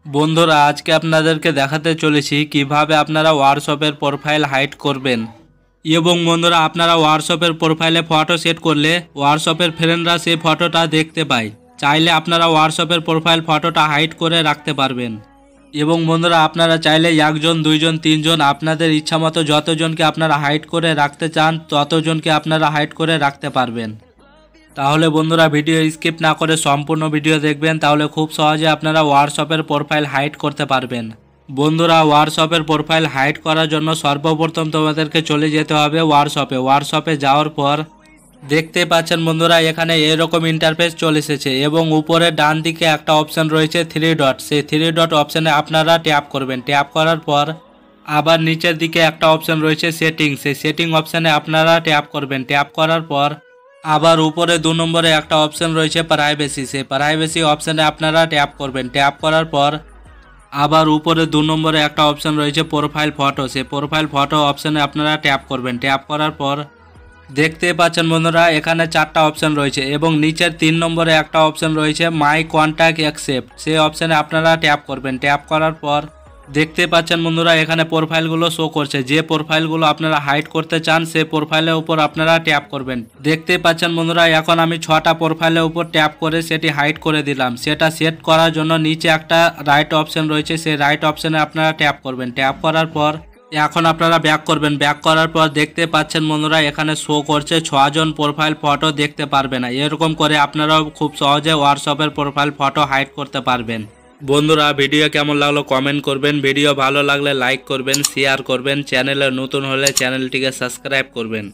বন্ধুরা আজকে আপনাদেরকে দেখাতে চলেছি কিভাবে আপনারা হোয়াটসঅ্যাপের প্রোফাইল হাইড করবেন। এবং বন্ধুরা আপনারা হোয়াটসঅ্যাপের প্রোফাইলে ফটো সেট করলে হোয়াটসঅ্যাপের ফ্রেন্ডরা সেই ফটোটা দেখতে পায়। চাইলে আপনারা হোয়াটসঅ্যাপের প্রোফাইল ফটোটা হাইড করে রাখতে পারবেন। এবং বন্ধুরা আপনারা চাইলে একজন, দুইজন, তিনজন আপনাদের ইচ্ছামতো যতজনকে আপনারা হাইড করে রাখতে চান ততজনকে আপনারা হাইড করে রাখতে পারবেন। তাহলে বন্ধুরা ভিডিও স্কিপ না করে সম্পূর্ণ ভিডিও দেখবেন, তাহলে খুব সহজে আপনারা হোয়াটসঅ্যাপের প্রোফাইল হাইড করতে পারবেন। বন্ধুরা হোয়াটসঅ্যাপের প্রোফাইল হাইড করার জন্য সর্বপ্রথম তোমাদেরকে চলে যেতে হবে হোয়াটসঅ্যাপে যাওয়ার পর দেখতে পাচ্ছেন বন্ধুরা এখানে এরকম ইন্টারফেস চলে এসেছে এবং উপরে ডান দিকে একটা অপশান রয়েছে থ্রি ডট। সেই থ্রি ডট অপশানে আপনারা ট্যাপ করবেন। ট্যাপ করার পর আবার নিচের দিকে একটা অপশান রয়েছে সেটিং। সেই সেটিং অপশানে আপনারা ট্যাপ করবেন। ট্যাপ করার পর আবার উপরে 2 নম্বরে একটা অপশান রয়েছে প্রাইভেসি। সেই প্রাইভেসি অপশানে আপনারা ট্যাপ করবেন। ট্যাপ করার পর আবার উপরে 2 নম্বরে একটা অপশান রয়েছে প্রোফাইল ফটো। সেই প্রোফাইল ফটো অপশানে আপনারা ট্যাপ করবেন। ট্যাপ করার পর দেখতে পাচ্ছেন বন্ধুরা এখানে 4টা অপশান রয়েছে এবং নিচের 3 নম্বরে একটা অপশান রয়েছে মাই কন্ট্যাক্ট অ্যাকসেপ্ট। সেই অপশানে আপনারা ট্যাপ করবেন। ট্যাপ করার পর দেখতে পাচ্ছেন বন্ধুরা এখানে প্রোফাইলগুলো শো করছে। যে প্রোফাইলগুলো আপনারা হাইড করতে চান সেই প্রোফাইলের উপর আপনারা ট্যাপ করবেন। দেখতে পাচ্ছেন বন্ধুরা এখন আমি 6টা প্রোফাইলের উপর ট্যাপ করে সেটি হাইড করে দিলাম। সেটা সেট করার জন্য নিচে একটা রাইট অপশান রয়েছে, সেই রাইট অপশানে আপনারা ট্যাপ করবেন। ট্যাপ করার পর এখন আপনারা ব্যাক করবেন। ব্যাক করার পর দেখতে পাচ্ছেন বন্ধুরা এখানে শো করছে 6 জন প্রোফাইল ফটো দেখতে পারবে না। এরকম করে আপনারাও খুব সহজে হোয়াটসঅ্যাপের প্রোফাইল ফটো হাইড করতে পারবেন। বন্ধুরা ভিডিও কেমন লাগলো কমেন্ট করবেন। ভিডিও ভালো লাগলে লাইক করবেন, শেয়ার করবেন। চ্যানেলে নতুন হলে চ্যানেলটিকে সাবস্ক্রাইব করবেন।